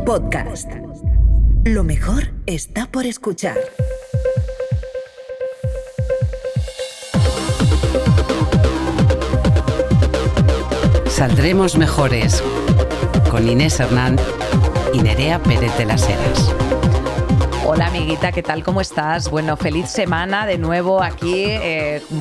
Podcast. Lo mejor está por escuchar. Saldremos mejores con Inés Hernán y Nerea Pérez de las Heras. Hola amiguita, ¿qué tal? ¿Cómo estás? Bueno, feliz semana de nuevo aquí.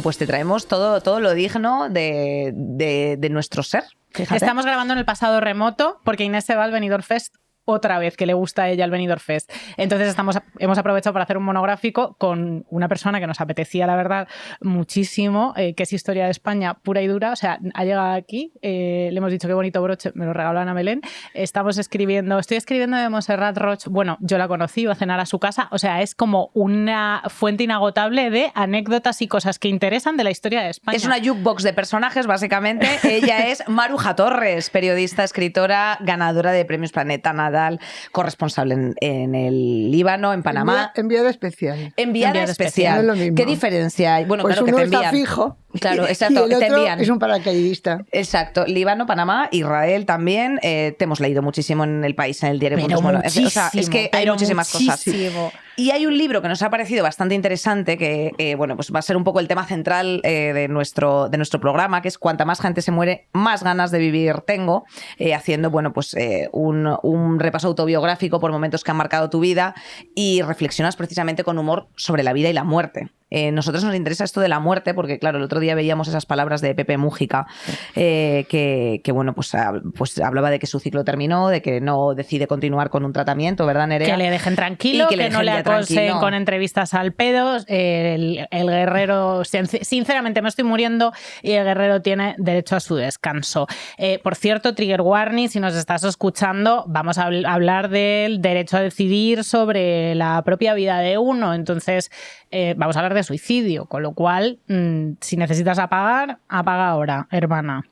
Pues te traemos todo lo digno de nuestro ser. Fíjate. Estamos grabando en el pasado remoto porque Inés se va al Benidorm Fest otra vez, que le gusta a ella el Benidorm Fest. Entonces hemos aprovechado para hacer un monográfico con una persona que nos apetecía, la verdad, muchísimo, que es historia de España pura y dura. O sea, ha llegado aquí, le hemos dicho qué bonito broche, me lo regaló Ana Belén. Estoy escribiendo de Montserrat Roig. Bueno, yo la conocí, iba a cenar a su casa. O sea, es como una fuente inagotable de anécdotas y cosas que interesan de la historia de España. Es una jukebox de personajes, básicamente. Ella es Maruja Torres, periodista, escritora, ganadora de Premios Planeta, Nadal, corresponsal en el Líbano, en Panamá. Enviada especial. Enviada especial. No es lo mismo. ¿Qué diferencia hay? Bueno, pues claro, uno que te envían. está fijo. Claro, exacto. Y el te otro envían. es un paracaidista. Exacto. Líbano, Panamá, Israel también. Te hemos leído muchísimo en El País, en el diario. Pero bueno, muchísimo, o sea, es que hay muchísimas cosas. Y hay un libro que nos ha parecido bastante interesante que bueno, pues va a ser un poco el tema central de nuestro programa, que es cuanta más gente se muere, más ganas de vivir tengo, haciendo bueno, pues un repaso autobiográfico por momentos que han marcado tu vida y reflexionas precisamente con humor sobre la vida y la muerte. Nosotros nos interesa esto de la muerte porque, claro, el otro día veíamos esas palabras de Pepe Mújica que bueno, pues hablaba de que su ciclo terminó, de que no decide continuar con un tratamiento, ¿verdad, Nerea? Que le dejen tranquilo, que no le acosen con entrevistas al pedo. El guerrero, sinceramente me estoy muriendo y el guerrero tiene derecho a su descanso. Por cierto, trigger warning, si nos estás escuchando, vamos a hablar del derecho a decidir sobre la propia vida de uno. Entonces, vamos a hablar de suicidio, con lo cual, si necesitas apagar, apaga ahora, hermana.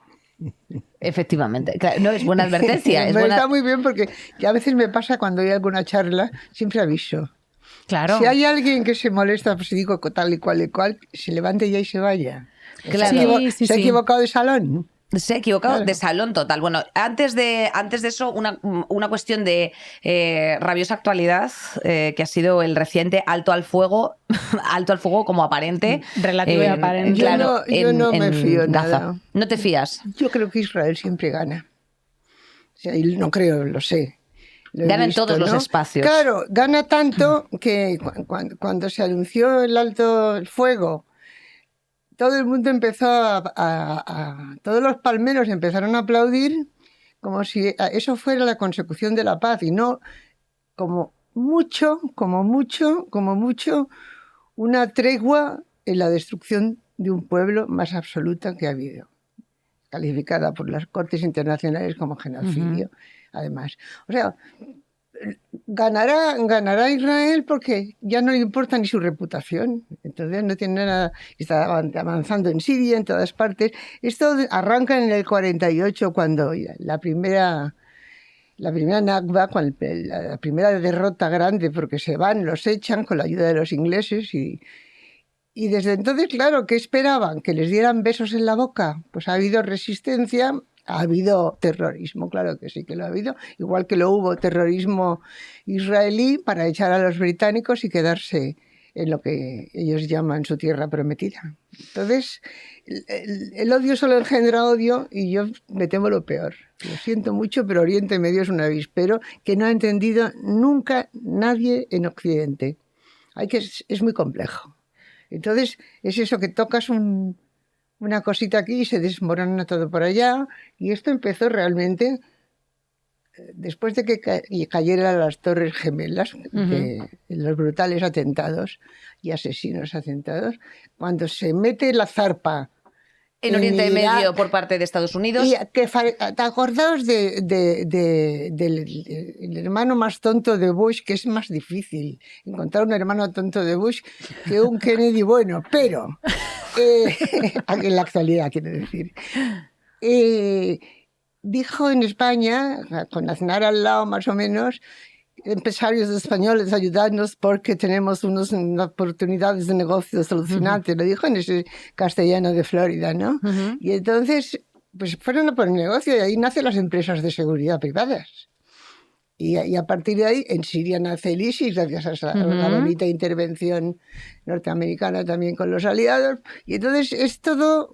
Efectivamente, claro, no es buena advertencia. Es buena... Está muy bien porque a veces me pasa cuando hay alguna charla, siempre aviso. Claro. Si hay alguien que se molesta, pues digo tal y cual, se levante ya y se vaya. Claro. ¿Se ha equivocado de salón? Se ha equivocado de salón total. Bueno, antes de eso, una cuestión de rabiosa actualidad, que ha sido el reciente alto al fuego como aparente. Relativo y aparente. Claro, yo no me fío Gaza. nada. ¿No te fías? Yo creo que Israel siempre gana. O sea, no creo, lo sé. Gana en todos los espacios. Claro, gana tanto que cuando se anunció el alto el fuego, todo el mundo empezó todos los palmeros empezaron a aplaudir como si eso fuera la consecución de la paz y no como mucho, una tregua en la destrucción de un pueblo más absoluta que ha habido, calificada por las Cortes Internacionales como genocidio, además. O sea, ganará Israel porque ya no le importa ni su reputación. Entonces no tiene nada, está avanzando en Siria, en todas partes. Esto arranca en el 48 cuando la primera Nakba, la primera derrota grande, porque los echan con la ayuda de los ingleses y desde entonces, claro, ¿qué esperaban? ¿Que les dieran besos en la boca? Pues ha habido resistencia. Ha habido terrorismo, claro que sí que lo ha habido, igual que lo hubo terrorismo israelí para echar a los británicos y quedarse en lo que ellos llaman su tierra prometida. Entonces, el odio solo engendra odio y yo me temo lo peor. Lo siento mucho, pero Oriente Medio es un avispero que no ha entendido nunca nadie en Occidente. Es muy complejo. Entonces, es eso que tocas una cosita aquí y se desmorona todo por allá. Y esto empezó realmente después de que cayeran las Torres Gemelas, los brutales atentados y asesinos atentados, cuando se mete la zarpa en Oriente Medio por parte de Estados Unidos. Y acordaos del hermano más tonto de Bush, que es más difícil encontrar un hermano tonto de Bush que un Kennedy bueno, pero en la actualidad quiero decir. Dijo en España, con Aznar al lado más o menos, empresarios españoles, ayudadnos porque tenemos unas oportunidades de negocio solucionantes. Lo dijo en ese castellano de Florida, ¿no? Y entonces, pues fueron a por el negocio y ahí nacen las empresas de seguridad privadas. Y a partir de ahí, en Siria nace el ISIS, gracias a la bonita intervención norteamericana también con los aliados. Y entonces es todo...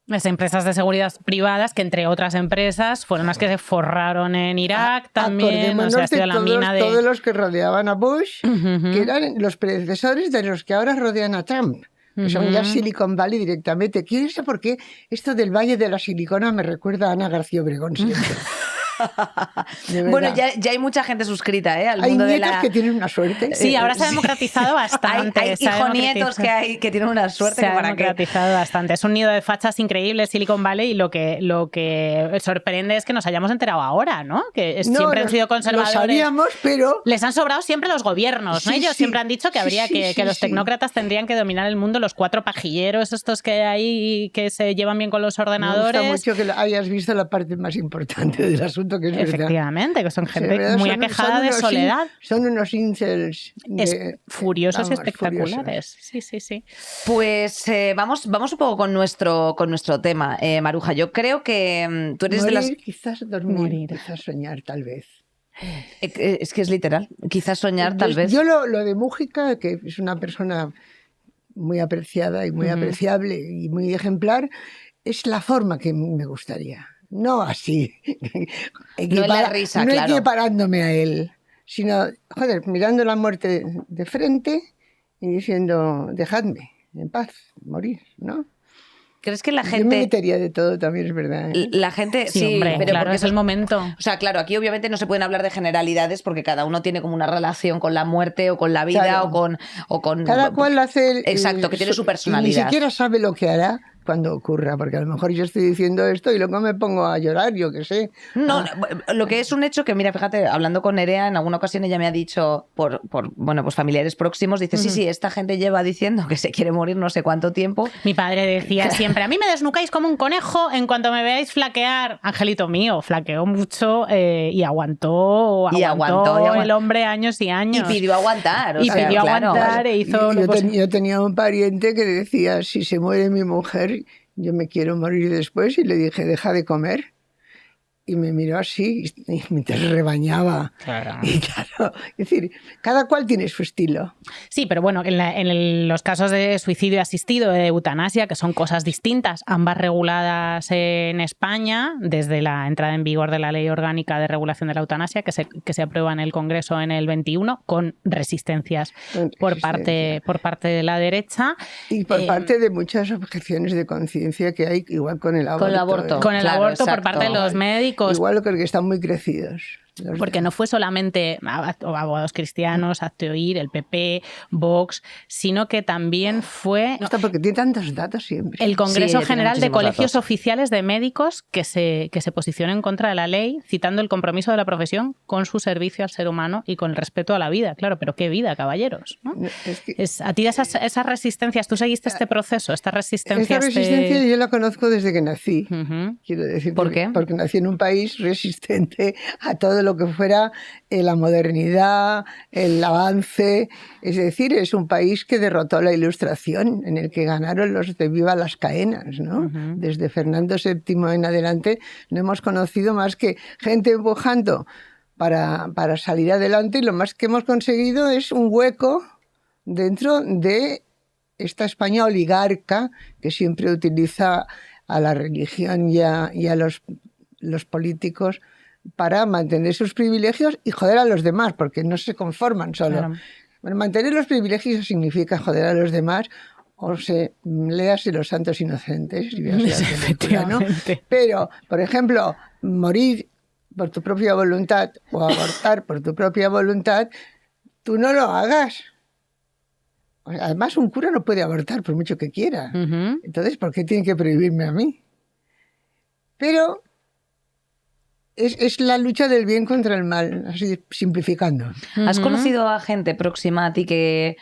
Las empresas de seguridad privadas, que entre otras empresas fueron las que se forraron en Irak también. O sea, ha sido la mina de... todos los que rodeaban a Bush, que eran los predecesores de los que ahora rodean a Trump, que son ya Silicon Valley directamente. ¿Quién sabe por qué esto del Valle de la Silicona me recuerda a Ana García Obregón siempre? Bueno, ya hay mucha gente suscrita, al hay mundo de nietos la... que tienen una suerte. Sí, ahora se ha democratizado bastante. Hay hijonietos que tienen una suerte. Se ha democratizado bastante. Es un nido de fachas increíble Silicon Valley, y lo que sorprende es que nos hayamos enterado ahora, ¿no? Que siempre han sido conservadores. Lo sabíamos, pero... Les han sobrado siempre los gobiernos, ¿no? Sí, Ellos siempre han dicho que habría que los tecnócratas tendrían que dominar el mundo, los 4 pajilleros estos que hay que se llevan bien con los ordenadores. Me gusta mucho que hayas visto la parte más importante del asunto. Que es efectivamente, que son gente muy aquejada de soledad. Son unos incels furiosos y espectaculares. Furiosos. Sí. Pues vamos un poco con nuestro tema, Maruja. Yo creo que tú eres morir, de las... quizás dormir, quizás soñar, tal vez. Es que es literal. Quizás soñar, tal vez. Yo lo de Mújica, que es una persona muy apreciada y muy apreciable y muy ejemplar, es la forma que me gustaría. No así, no la risa, claro. Equiparándome a él, sino, mirando la muerte de frente y diciendo, dejadme en paz, morir, ¿no? ¿Crees que la gente...? Yo me metería de todo también, es verdad. La gente, sí, hombre, pero claro, porque es el momento. O sea, claro, aquí obviamente no se pueden hablar de generalidades porque cada uno tiene como una relación con la muerte o con la vida, claro, o con... Cada cual hace... Exacto, que tiene su personalidad. Ni siquiera sabe lo que hará cuando ocurra, porque a lo mejor yo estoy diciendo esto y luego me pongo a llorar, yo qué sé. No, lo que es un hecho que, mira, fíjate, hablando con Nerea, en alguna ocasión ella me ha dicho, por pues familiares próximos, dice, sí, esta gente lleva diciendo que se quiere morir no sé cuánto tiempo. Mi padre decía siempre, a mí me desnucáis como un conejo en cuanto me veáis flaquear. Angelito mío, flaqueó mucho y aguantó el hombre años y años. Y pidió aguantar. Aguantar e hizo... Yo tenía un pariente que decía, si se muere mi mujer, yo me quiero morir después, y le dije, deja de comer. Y me miró así y me rebañaba. Claro. Y claro, es decir, cada cual tiene su estilo. Sí, pero bueno, en los casos de suicidio asistido, de eutanasia, que son cosas distintas, ambas reguladas en España, desde la entrada en vigor de la Ley Orgánica de Regulación de la Eutanasia, que se aprueba en el Congreso en el 21, con resistencias por parte de la derecha. Y por parte de muchas objeciones de conciencia que hay, igual con el aborto. Con el aborto por parte de los médicos. Igual creo que están muy crecidos. Porque no fue solamente Abogados Cristianos, Hazte Oír, el PP, Vox, sino que también fue... No, porque tiene tantos datos siempre. El Congreso General de Colegios Oficiales de Médicos que se posicionó en contra de la ley, citando el compromiso de la profesión con su servicio al ser humano y con el respeto a la vida. Claro, pero qué vida, caballeros, ¿no? A ti esas resistencias, ¿tú seguiste este proceso? Esta resistencia yo la conozco desde que nací. Quiero decir, ¿por qué? Porque nací en un país resistente a todo lo que fuera la modernidad, el avance. Es decir, es un país que derrotó la Ilustración, en el que ganaron los de Viva las Caenas, ¿no? Desde Fernando VII en adelante no hemos conocido más que gente empujando para salir adelante, y lo más que hemos conseguido es un hueco dentro de esta España oligarca que siempre utiliza a la religión y a los políticos para mantener sus privilegios y joder a los demás, porque no se conforman solo. Claro. Bueno, mantener los privilegios significa joder a los demás, o léase Los Santos Inocentes, y efectivamente, ¿no? Pero, por ejemplo, morir por tu propia voluntad o abortar por tu propia voluntad, tú no lo hagas. Además, un cura no puede abortar por mucho que quiera. Entonces, ¿por qué tiene que prohibirme a mí? Pero es la lucha del bien contra el mal, así simplificando. ¿Has conocido a gente próxima a ti que,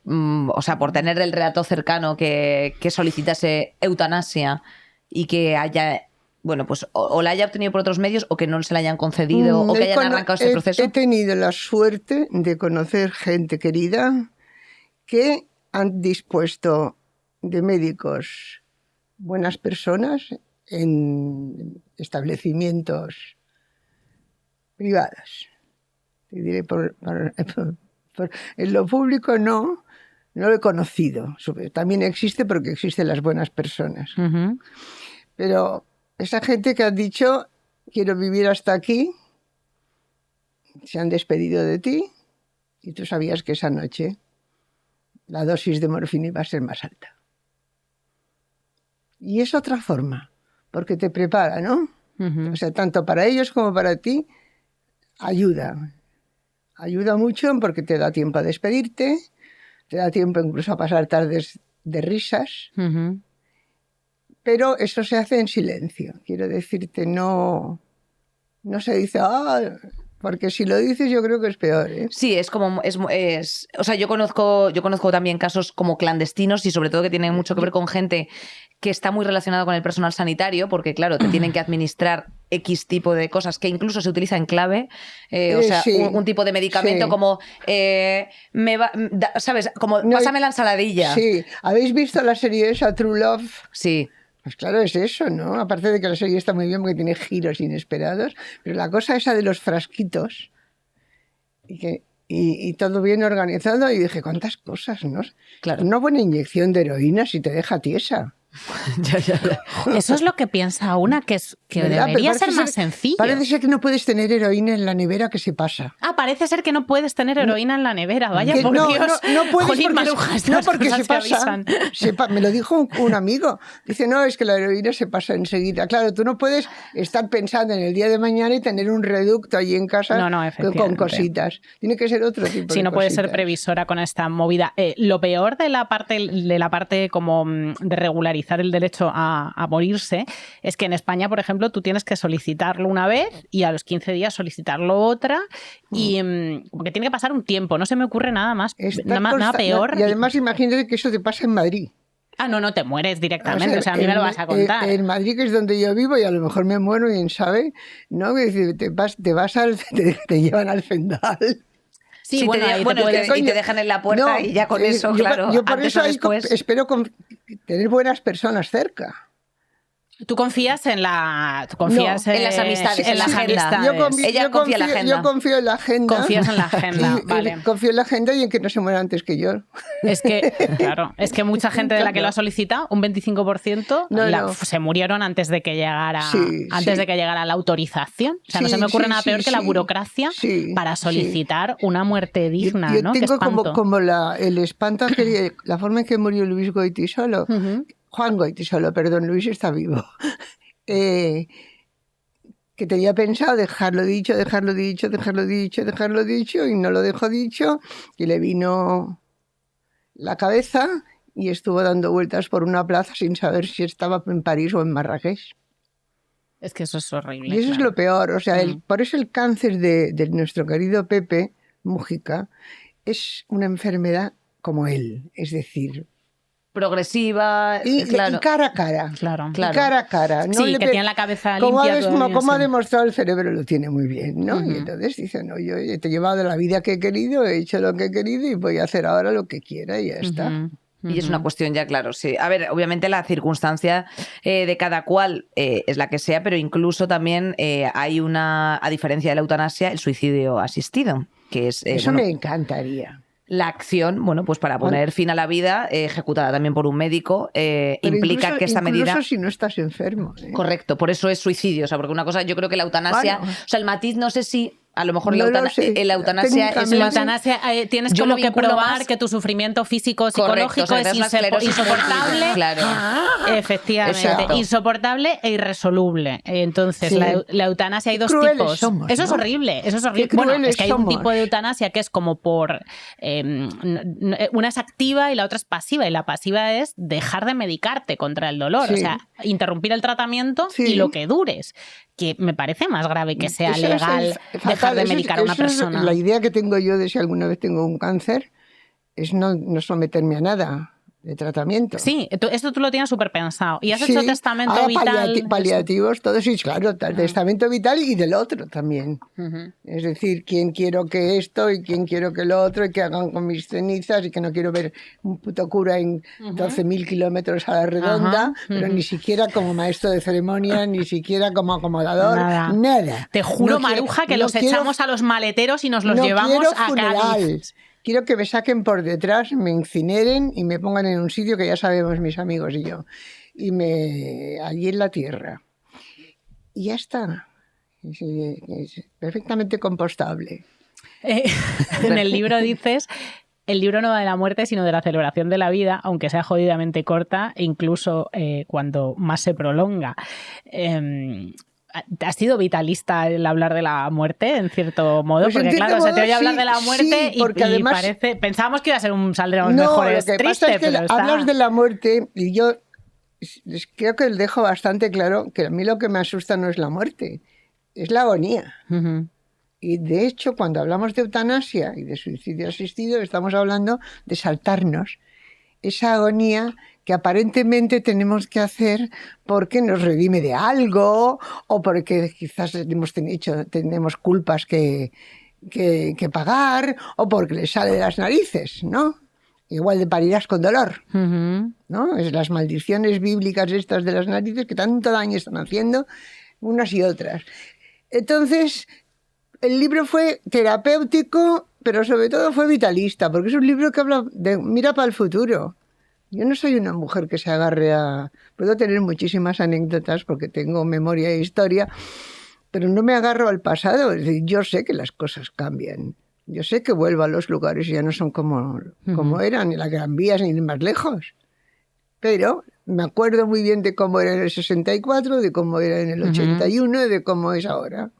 o sea, por tener el relato cercano, que solicitase eutanasia y que haya, bueno, pues o la haya obtenido por otros medios o que no se la hayan concedido o que hayan arrancado este proceso? He tenido la suerte de conocer gente querida que han dispuesto de médicos, buenas personas, en establecimientos privados. Te diré, en lo público no lo he conocido. También existe porque existen las buenas personas. Uh-huh. Pero esa gente que ha dicho, quiero vivir hasta aquí, se han despedido de ti y tú sabías que esa noche la dosis de morfina iba a ser más alta. Y es otra forma, porque te prepara, ¿no? Uh-huh. O sea, tanto para ellos como para ti, ayuda. Ayuda mucho porque te da tiempo a despedirte, te da tiempo incluso a pasar tardes de risas, Uh-huh. pero eso se hace en silencio. Quiero decirte, no se dice, porque si lo dices yo creo que es peor, ¿eh? Sí, es como o sea, yo conozco también casos como clandestinos y sobre todo que tienen mucho que ver con gente que está muy relacionada con el personal sanitario, porque claro, te tienen que administrar X tipo de cosas que incluso se utiliza en clave, o sea, sí, un tipo de medicamento sí. como ¿sabes? Como No, pásame la ensaladilla. Sí, ¿habéis visto la serie esa True Love? Sí. Pues claro, es eso, ¿no? Aparte de que la serie está muy bien porque tiene giros inesperados, pero la cosa esa de los frasquitos y todo bien organizado, y dije, ¿cuántas cosas, no? Claro. Una buena inyección de heroína si te deja tiesa. Ya. Eso es lo que piensa una, que ¿Verdad? debería Pero ser más sencillo. Parece ser que no puedes tener heroína en la nevera, que se pasa. Parece ser que no puedes tener heroína en la nevera. Vaya, Que por no, Dios. no puedes Jolín, porque, Maruja, no, estas porque se cosas que pasa. avisan. Me lo dijo un amigo. Dice, no, es que la heroína se pasa enseguida. Claro, tú no puedes estar pensando en el día de mañana y tener un reducto allí en casa No, efectivamente. con cositas. Tiene que ser otro tipo de Sí, no puedes ser cositas. previsora con esta movida. Lo peor de la parte como de regularizar el derecho a morirse es que en España, por ejemplo, tú tienes que solicitarlo una vez y a los 15 días solicitarlo otra, y como que tiene que pasar un tiempo. No se me ocurre nada más, nada peor. Y además imagínate que eso te pasa en Madrid. No te mueres directamente, o sea, a mí me lo vas a En contar. En Madrid, que es donde yo vivo, y a lo mejor me muero, quién sabe, ¿no? Que decir, te llevan al Zendal. Sí, bueno, ahí te puedes... y te dejan en la puerta y ya con eso, claro. Yo por antes eso o después. espero tener buenas personas cerca. Tú confías en las amistades, en la agenda. Ella confía en la agenda. Yo confío en la agenda. Confías en la agenda, vale. Confío en la agenda y en que no se muera antes que yo. Es que mucha gente de la que lo ha solicitado, un 25%, se murieron antes de que llegara de que llegara la autorización. O sea, no se me ocurre nada peor que la burocracia para solicitar una muerte digna, yo ¿no? tengo como el espanto, la forma en que murió Luis Goytisolo. Juan Goytisolo, perdón, Luis está vivo. Que tenía pensado dejarlo dicho, y no lo dejó dicho, y le vino la cabeza y estuvo dando vueltas por una plaza sin saber si estaba en París o en Marrakech. Es que eso es horrible. Y eso es lo peor. O sea, por eso el cáncer de nuestro querido Pepe Mújica es una enfermedad como él, es decir... progresiva y cara a cara. Claro. Y cara a cara. ¿no? Sí, que tiene la cabeza limpia. Como ha demostrado, el cerebro lo tiene muy bien, ¿no? Y entonces dice, no, yo te he llevado la vida que he querido, he hecho lo que he querido y voy a hacer ahora lo que quiera y ya está. Y es una cuestión ya, claro, sí. A ver, obviamente la circunstancia de cada cual es la que sea, pero incluso también hay a diferencia de la eutanasia, el suicidio asistido, que es... Eso me encantaría. La acción, bueno, pues para poner fin a la vida, ejecutada también por un médico, implica que esta medida... Incluso si no estás enfermo. Correcto, por eso es suicidio. O sea, porque una cosa, yo creo que la eutanasia... Bueno. O sea, el matiz, no sé si... A lo mejor No la lo sé. eutanasia es La más... eutanasia tienes Yo como lo que vinculo probar más- que tu sufrimiento físico, Correcto, psicológico o sea, que es te das una esclerosis insoportable. Claro. Efectivamente, Exacto. insoportable e irresoluble. Entonces, Sí. la eutanasia hay Qué dos crueles tipos. somos, Eso es ¿no? horrible, eso es horrible. Qué Bueno, crueles es que hay un somos. tipo de eutanasia que es como por... una es activa y la otra es pasiva. Y la pasiva es dejar de medicarte contra el dolor. Sí. O sea, interrumpir el tratamiento Sí. y lo que dures. Que me parece más grave que sea Eso es legal fatal. dejar de Eso es- medicar a una eso es persona. la idea que tengo yo de si alguna vez tengo un cáncer es no someterme a nada. de tratamiento. Sí, esto tú lo tienes súper pensado. ¿Y has hecho testamento vital? Paliativos, todo sí, claro, testamento vital y del otro también. Es decir, quién quiero que esto y quién quiero que lo otro y que hagan con mis cenizas y que no quiero ver un puto cura en 12.000 kilómetros a la redonda, pero ni siquiera como maestro de ceremonia, ni siquiera como acomodador, nada. Te juro, No Maruja, que los quiero, echamos a los maleteros y nos los llevamos a Cádiz. Quiero que me saquen por detrás, me incineren y me pongan en un sitio que ya sabemos mis amigos y yo. Y allí en la tierra. Y ya está. Es perfectamente compostable. En el libro dices, el libro no va de la muerte, sino de la celebración de la vida, aunque sea jodidamente corta, e incluso cuando más se prolonga. ¿Has sido vitalista el hablar de la muerte, en cierto modo? Pues porque claro, se te oye hablar de la muerte y además, parece... Pensábamos que iba a ser saldremos mejores lo que triste, pasa es que pero hablas de la muerte y yo creo que dejo bastante claro que a mí lo que me asusta no es la muerte, es la agonía. Y de hecho, cuando hablamos de eutanasia y de suicidio asistido, estamos hablando de saltarnos esa agonía que aparentemente tenemos que hacer porque nos redime de algo o porque quizás tenemos culpas que pagar o porque le sale de las narices, ¿no? Igual de parirás con dolor, ¿no? Es las maldiciones bíblicas estas de las narices que tanto daño están haciendo unas y otras. Entonces, el libro fue terapéutico, pero sobre todo fue vitalista, porque es un libro que mira para el futuro. Yo no soy una mujer que se agarre a... Puedo tener muchísimas anécdotas porque tengo memoria e historia, pero no me agarro al pasado. Es decir, yo sé que las cosas cambian. Yo sé que vuelvo a los lugares y ya no son como eran, ni la Gran Vía, ni más lejos. Pero me acuerdo muy bien de cómo era en el 64, de cómo era en el 81 y de cómo es ahora.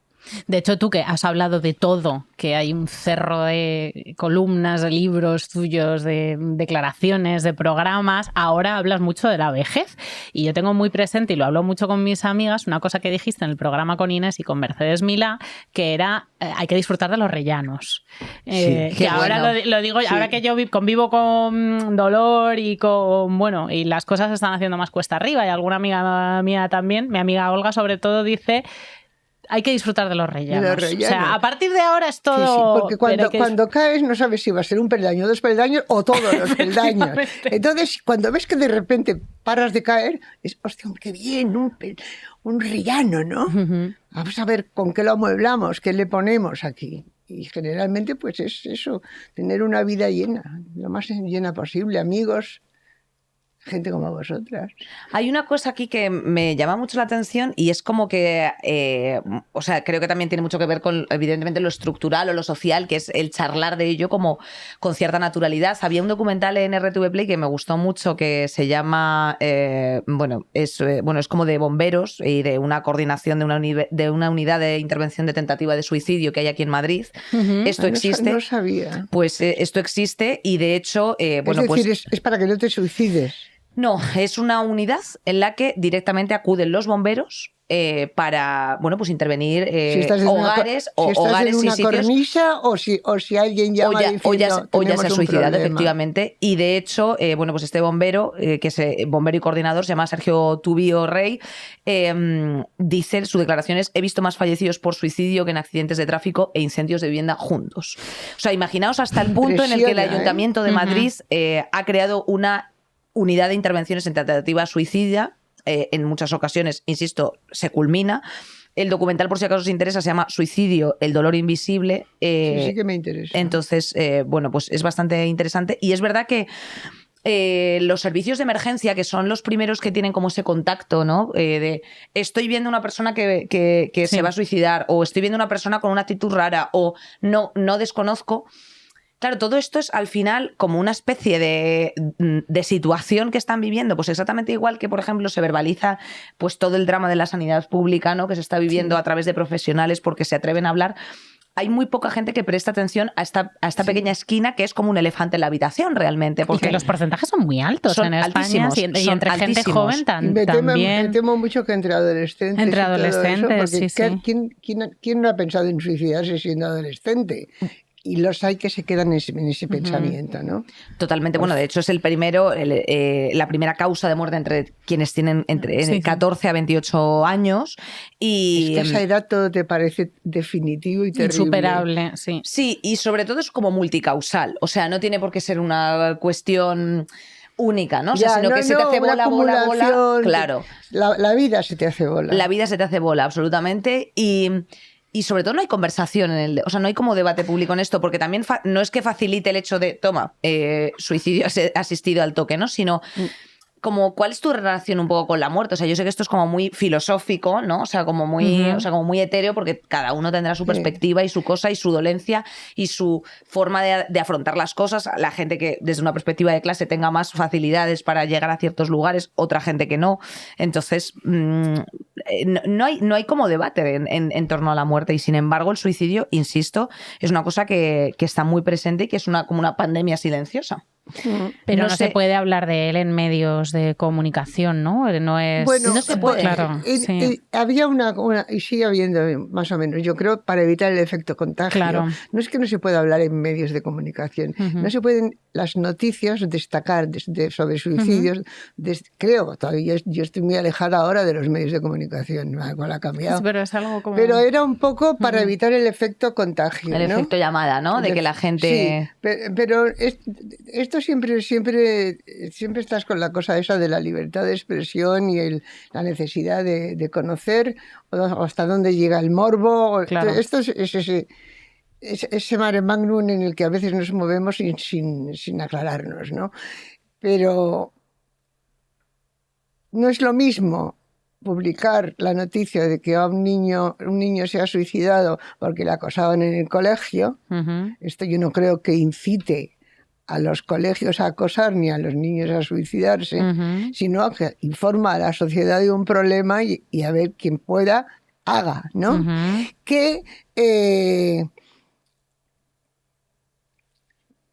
De hecho, tú que has hablado de todo, que hay un cerro de columnas, de libros tuyos, de declaraciones, de programas, ahora hablas mucho de la vejez. Y yo tengo muy presente, y lo hablo mucho con mis amigas, una cosa que dijiste en el programa con Inés y con Mercedes Milá, que era hay que disfrutar de los rellanos. Que ahora bueno. lo digo, ahora que yo convivo con dolor y y las cosas se están haciendo más cuesta arriba, y alguna amiga mía también, mi amiga Olga sobre todo, dice... Hay que disfrutar de los rellanos. O sea, a partir de ahora es todo... Sí, porque cuando caes no sabes si va a ser un peldaño, 2 peldaños o todos los peldaños. Entonces, cuando ves que de repente paras de caer, es, hostia, qué bien, un rellano, ¿no? Vamos a ver con qué lo amueblamos, qué le ponemos aquí. Y generalmente, pues es eso, tener una vida llena, lo más llena posible, amigos... gente como vosotras. Hay una cosa aquí que me llama mucho la atención y es como que, o sea, creo que también tiene mucho que ver con, evidentemente, lo estructural o lo social, que es el charlar de ello como con cierta naturalidad. Había un documental en RTV Play que me gustó mucho que se llama, es como de bomberos y de una coordinación de una unidad de intervención de tentativa de suicidio que hay aquí en Madrid. Esto existe. No sabía. Pues esto existe y de hecho, es para que no te suicides. No, es una unidad en la que directamente acuden los bomberos para, pues intervenir hogares o hogares en una y sitios. cornisa o si alguien llama diciendo o ya se ha suicidado, efectivamente. Y de hecho, pues este bombero, que es bombero y coordinador, se llama Sergio Tubío Rey, dice, su declaración es: he visto más fallecidos por suicidio que en accidentes de tráfico e incendios de vivienda juntos. O sea, imaginaos hasta el punto en el que el Ayuntamiento de Madrid ha creado una unidad de intervenciones en tentativa suicida. En muchas ocasiones, insisto, se culmina. El documental, por si acaso os interesa, se llama Suicidio, el dolor invisible. Sí que me interesa. Entonces, pues es bastante interesante. Y es verdad que los servicios de emergencia, que son los primeros que tienen como ese contacto, ¿no? De estoy viendo una persona que se va a suicidar, o estoy viendo una persona con una actitud rara, o no desconozco. Claro, todo esto es al final como una especie de situación que están viviendo, pues exactamente igual que, por ejemplo, se verbaliza pues todo el drama de la sanidad pública, ¿no? Que se está viviendo a través de profesionales porque se atreven a hablar. Hay muy poca gente que presta atención a esta pequeña esquina que es como un elefante en la habitación realmente. Porque y que los porcentajes son muy altos son en España altísimos, y entre gente joven también. Me temo mucho que entre adolescentes. Entre adolescentes, eso, ¿quién no ha pensado en suicidarse siendo adolescente? y los hay que se quedan en ese pensamiento, ¿no? Totalmente. Bueno, de hecho es el primero, la primera causa de muerte entre quienes tienen entre 14 a 28 años. Y es que a esa edad todo te parece definitivo y terrible. Insuperable, sí. Sí, y sobre todo es como multicausal. O sea, no tiene por qué ser una cuestión única, ¿no? O sea, sino que se te hace bola. Claro. La vida se te hace bola. La vida se te hace bola, absolutamente. Y sobre todo no hay conversación o sea, no hay como debate público en esto, porque también no es que facilite el hecho de, toma, suicidio asistido al toque, ¿no? Sino como cuál es tu relación un poco con la muerte. O sea, yo sé que esto es como muy filosófico, ¿no? O sea, como muy etéreo, porque cada uno tendrá su perspectiva y su cosa y su dolencia y su forma de afrontar las cosas. La gente que desde una perspectiva de clase tenga más facilidades para llegar a ciertos lugares, otra gente que no. Entonces, no hay como debate en torno a la muerte, y sin embargo el suicidio, insisto, es una cosa que está muy presente y que es como una pandemia silenciosa. Pero no se puede hablar de él en medios de comunicación, ¿no? No se puede. Claro, había una, y sigue habiendo más o menos, yo creo, para evitar el efecto contagio. Claro. No es que no se pueda hablar en medios de comunicación, no se pueden las noticias destacar sobre suicidios. Creo, todavía yo estoy muy alejada ahora de los medios de comunicación, igual ha cambiado. Pero es algo como... Pero era un poco para evitar el efecto contagio. El efecto llamada, ¿no? De que la gente... Sí, pero esto siempre estás con la cosa esa de la libertad de expresión y la necesidad de conocer hasta dónde llega el morbo. Claro. Esto es ese mare magnum en el que a veces nos movemos sin aclararnos, ¿no? Pero no es lo mismo publicar la noticia de que un niño se ha suicidado porque le acosaban en el colegio. Esto yo no creo que incite a los colegios a acosar ni a los niños a suicidarse, sino que informa a la sociedad de un problema y a ver quién pueda, haga, ¿no? Que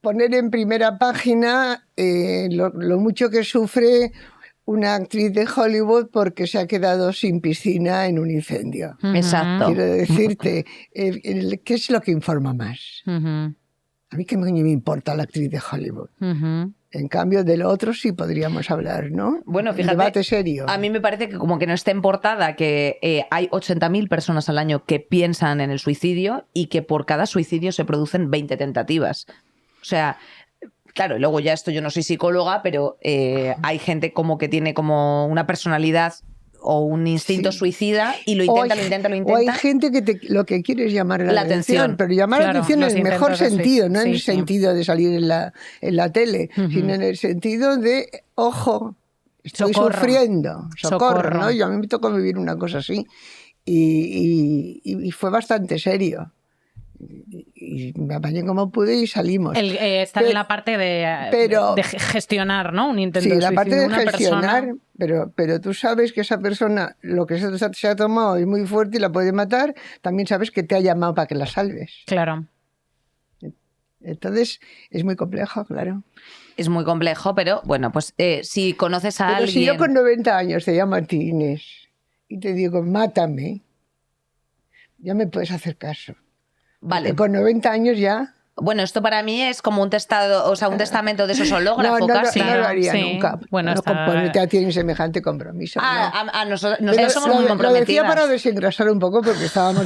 poner en primera página lo mucho que sufre una actriz de Hollywood porque se ha quedado sin piscina en un incendio. Exacto. Quiero decirte, ¿qué es lo que informa más? A mí qué me importa la actriz de Hollywood. En cambio, de lo otro sí podríamos hablar, ¿no? Bueno, fíjate, un debate serio. A mí me parece que como que no está en portada que hay 80.000 personas al año que piensan en el suicidio y que por cada suicidio se producen 20 tentativas. O sea... Claro, y luego ya esto, yo no soy psicóloga, pero hay gente como que tiene como una personalidad o un instinto suicida y lo intenta. O hay gente que lo que quiere es llamar la atención, pero llamar la atención en el mejor sentido, no en el sentido de salir en la tele, sino en el sentido de, ojo, estoy sufriendo, socorro, ¿no? Yo a mí me tocó vivir una cosa así y fue bastante serio. Y me apañé como pude y salimos. Estar en la parte de gestionar, ¿no? Un intento de suicidio. Sí, la parte de una gestionar, pero tú sabes que esa persona, lo que se ha tomado es muy fuerte y la puede matar, también sabes que te ha llamado para que la salves. Claro. Entonces, es muy complejo, claro. Es muy complejo, pero bueno, pues si conoces a alguien... Si yo con 90 años te llamo a ti, Inés, y te digo, mátame, ya me puedes hacer caso. Vale. Con 90 años ya... Bueno, esto para mí es como un testamento de esos hológrafos casi. No lo haría nunca. Bueno, no componerte a ti en semejante compromiso. Nosotros somos muy comprometidas. Lo decía para desengrasar un poco porque estábamos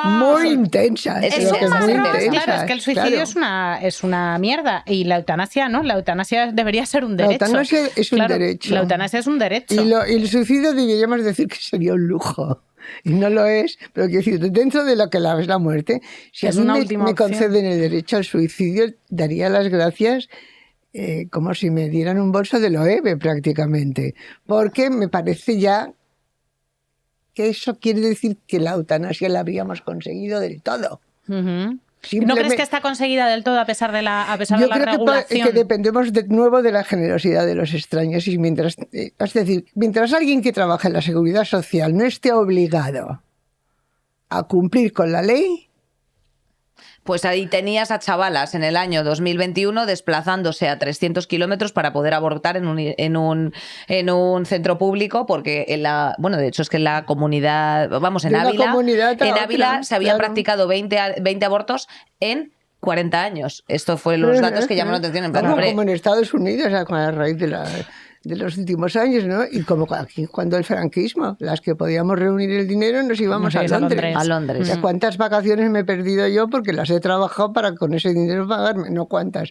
muy intensas. Es un marrón. Claro, es que el suicidio es una mierda. Y la eutanasia, ¿no? La eutanasia debería ser un derecho. La eutanasia es un derecho. La eutanasia es un derecho. Y el suicidio deberíamos decir que sería un lujo. Y no lo es, pero quiero decir, dentro de lo que es la muerte, si es a mí me conceden el derecho al suicidio, daría las gracias como si me dieran un bolso de Loewe prácticamente, porque me parece ya que eso quiere decir que la eutanasia la habríamos conseguido del todo. ¿No crees que está conseguida del todo a pesar de la regulación? Yo creo que dependemos de nuevo de la generosidad de los extraños. Y mientras alguien que trabaja en la seguridad social no esté obligado a cumplir con la ley... Pues ahí tenías a chavalas en el año 2021 desplazándose a 300 kilómetros para poder abortar en un centro público, porque de hecho es que en la comunidad, en Ávila se habían practicado 20 abortos en 40 años. Esto fue los datos que llamaron la atención. En plan, Bueno, hombre, como en Estados Unidos, a raíz de los últimos años, ¿no? Y como aquí cuando el franquismo, las que podíamos reunir el dinero nos íbamos a Londres. A Londres. O sea, ¿cuántas vacaciones me he perdido yo porque las he trabajado para con ese dinero pagarme? No, ¿cuántas?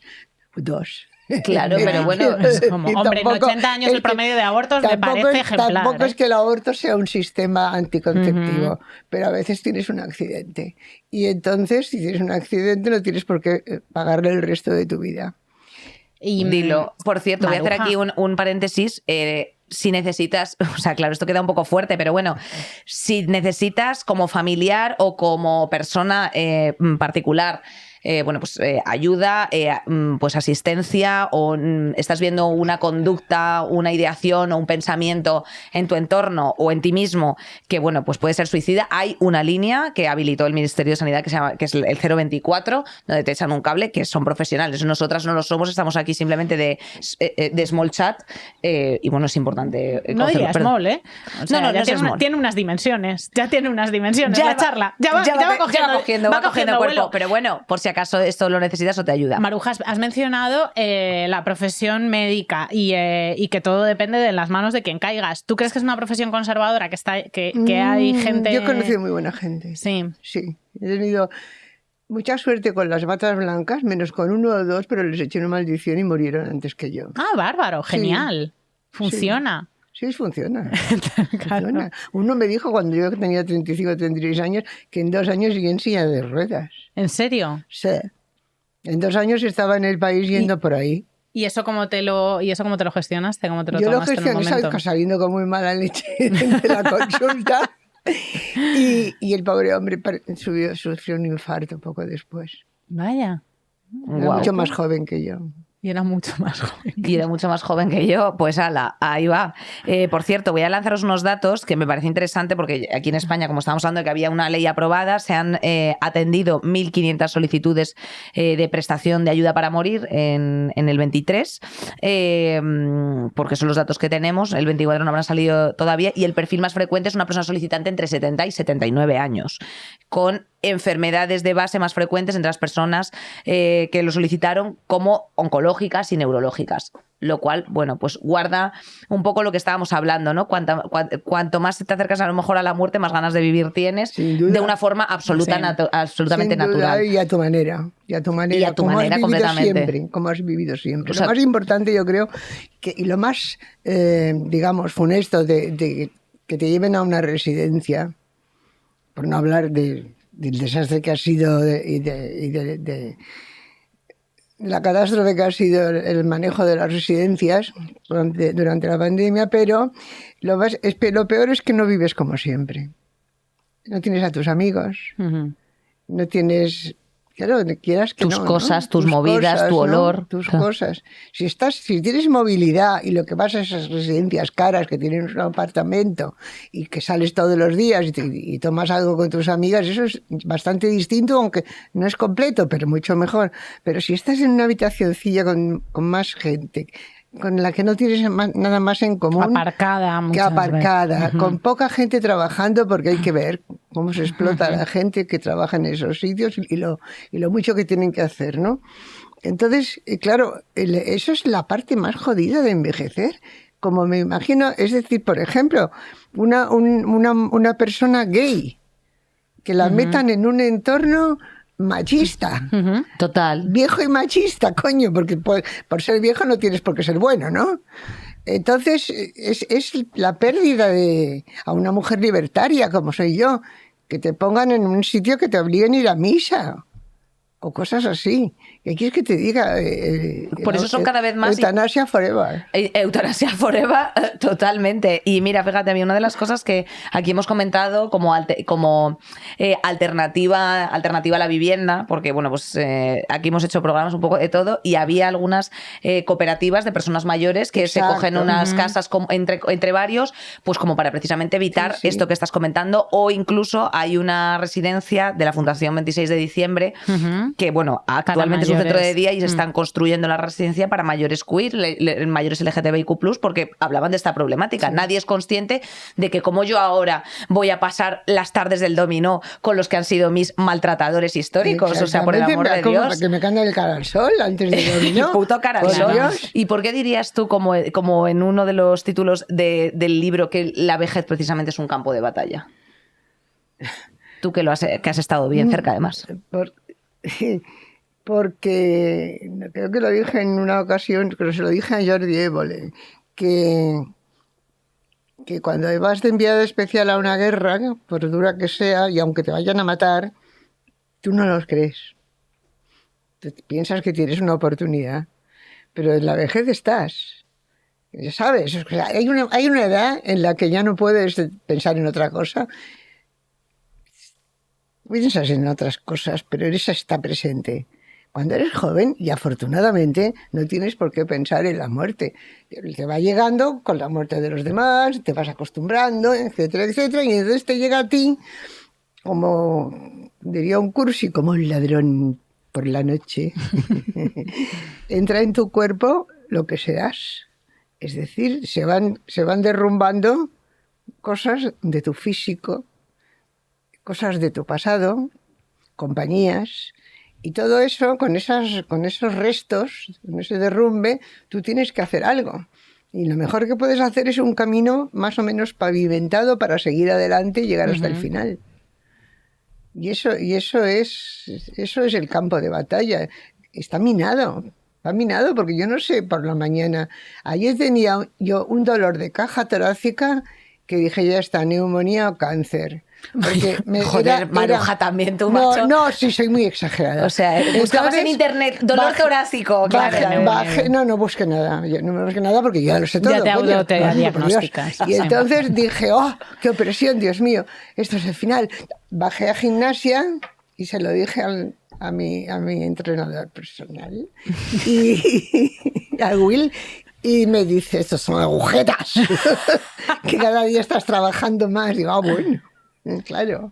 2. Claro, pero bueno, Es como, hombre, en 80 años el promedio de abortos me parece ejemplar. Tampoco es que el aborto sea un sistema anticonceptivo, Ujú. pero a veces tienes un accidente. Y entonces, si tienes un accidente, no tienes por qué pagarle el resto de tu vida. Y, dilo. Por cierto, voy a hacer Maruja. aquí un paréntesis. Si necesitas, o sea, claro, esto queda un poco fuerte, pero bueno, si necesitas como familiar o como persona particular, bueno, pues ayuda, pues asistencia, o estás viendo una conducta, una ideación o un pensamiento en tu entorno o en ti mismo que, bueno, pues puede ser suicida, hay una línea que habilitó el Ministerio de Sanidad que es el 024, donde te echan un cable, que son profesionales. Nosotras no lo somos, estamos aquí simplemente de small chat, y bueno, es importante no diría conocerlo, small, ¿eh? O sea, No, ya es tiene, small. tiene unas dimensiones. Ya tiene unas dimensiones la charla. Ya va cogiendo cuerpo. vuelo. Pero bueno, por si acaso esto lo necesitas o te ayuda. Maruja, has mencionado la profesión médica y que todo depende de las manos de quien caigas. ¿Tú crees que es una profesión conservadora? Que hay gente... Yo he conocido muy buena gente. Sí. Sí, he tenido mucha suerte con las batas blancas, menos con 1 o 2, pero les eché una maldición y murieron antes que yo. Ah, bárbaro, genial. Funciona. Sí, funciona. Funciona. Uno me dijo cuando yo tenía 35 o 36 años que en 2 años seguía en silla de ruedas. ¿En serio? Sí. En 2 años estaba en el país yendo por ahí. ¿Y eso cómo te lo gestionaste? ¿Cómo te lo Yo lo tomaste en el gestioné momento? saliendo con muy mala leche de la consulta. Y el pobre hombre sufrió un infarto poco después. Vaya. Era Guau. mucho más joven que yo. Y era mucho más joven. Y era mucho más joven que yo, pues ala, ahí va. Por cierto, voy a lanzaros unos datos que me parece interesante porque aquí en España, como estábamos hablando de que había una ley aprobada, se han atendido 1.500 solicitudes de prestación de ayuda para morir en el 23, porque son los datos que tenemos. El 24 no habrán salido todavía, y el perfil más frecuente es una persona solicitante entre 70 y 79 años, con enfermedades de base más frecuentes entre las personas que lo solicitaron, como oncológicas y neurológicas, lo cual, bueno, pues guarda un poco lo que estábamos hablando, ¿no? Cuanto más te acercas a lo mejor a la muerte, más ganas de vivir tienes, Sin duda. de una forma absolutamente Sin duda, natural. y a tu manera. Y a tu manera, Y a tu como manera, has vivido completamente. siempre. Como has vivido siempre. O sea, lo más importante, yo creo, y lo más, digamos, funesto de que te lleven a una residencia, por no hablar del desastre que ha sido y de la catástrofe que ha sido el manejo de las residencias durante la pandemia, pero lo peor es que no vives como siempre. No tienes a tus amigos, Ujú. no tienes, claro, quieras que Tus no, cosas, ¿no? tus movidas, tu ¿no? olor. Tus Claro. cosas. Si tienes movilidad y lo que vas a esas residencias caras que tienen un apartamento y que sales todos los días y tomas algo con tus amigas, eso es bastante distinto, aunque no es completo, pero mucho mejor. Pero si estás en una habitacioncilla con más gente, con la que no tienes nada más en común Aparcada. que muchas aparcada, veces. con poca gente trabajando, porque hay que ver cómo se explota a la gente que trabaja en esos sitios y lo mucho que tienen que hacer, ¿no? Entonces, claro, eso es la parte más jodida de envejecer, como me imagino. Es decir, por ejemplo, una persona gay, que la metan en un entorno machista. Ujú. Total. Viejo y machista, coño, porque por ser viejo no tienes por qué ser bueno, ¿no? Entonces, es la pérdida a una mujer libertaria, como soy yo, que te pongan en un sitio que te obliguen a ir a misa, o cosas así. ¿Qué quieres que te diga? Por eso son cada vez más... Eutanasia forever. Eutanasia forever, totalmente. Y mira, fíjate, a mí una de las cosas que aquí hemos comentado como alternativa a la vivienda, porque bueno, pues aquí hemos hecho programas un poco de todo, y había algunas cooperativas de personas mayores que Exacto. se cogen unas casas entre varios, pues como para precisamente evitar Sí. esto que estás comentando, o incluso hay una residencia de la Fundación 26 de diciembre, que bueno, actualmente es un centro de día y se están Mm. construyendo la residencia para mayores queer, mayores LGTBIQ+, porque hablaban de esta problemática. Sí. Nadie es consciente de que como yo ahora voy a pasar las tardes del dominó con los que han sido mis maltratadores históricos, o sea, por el amor de Dios. Que me canta el cara al sol antes de dormir. Puto cara al Por sol. Dios. ¿Y por qué dirías tú, como en uno de los títulos del libro, que la vejez precisamente es un campo de batalla? Tú que has estado bien cerca, además. Porque creo que lo dije en una ocasión, pero se lo dije a Jordi Évole, que cuando vas de enviado especial a una guerra, por dura que sea, y aunque te vayan a matar, tú no los crees. Tú piensas que tienes una oportunidad, pero en la vejez estás. Ya sabes, o sea, hay una edad en la que ya no puedes pensar en otra cosa. Piensas en otras cosas, pero esa está presente. Cuando eres joven, y afortunadamente, no tienes por qué pensar en la muerte. Te va llegando con la muerte de los demás, te vas acostumbrando, etcétera, etcétera, y entonces te llega a ti, como diría un cursi, como un ladrón por la noche. Entra en tu cuerpo lo que seas. Es decir, se van derrumbando cosas de tu físico, cosas de tu pasado, compañías, y todo eso, con esos restos, con ese derrumbe, tú tienes que hacer algo. Y lo mejor que puedes hacer es un camino más o menos pavimentado para seguir adelante y llegar hasta el final. Y eso es el campo de batalla. Está minado porque yo no sé por la mañana. Ayer tenía yo un dolor de caja torácica que dije, ya está, neumonía o cáncer. Porque Joder, Maruja, también tú, macho. No, sí, soy muy exagerada. O sea, buscabas en internet dolor torácico, claro. No busqué nada. Yo no me busqué nada porque ya lo sé todo. Ya te autodiagnosticas. Y entonces dije, ¡oh, qué opresión, Dios mío! Esto es el final. Bajé a gimnasia y se lo dije a mi entrenador personal y a Will. Y me dice, estos son agujetas, que cada día estás trabajando más. Digo, bueno, claro.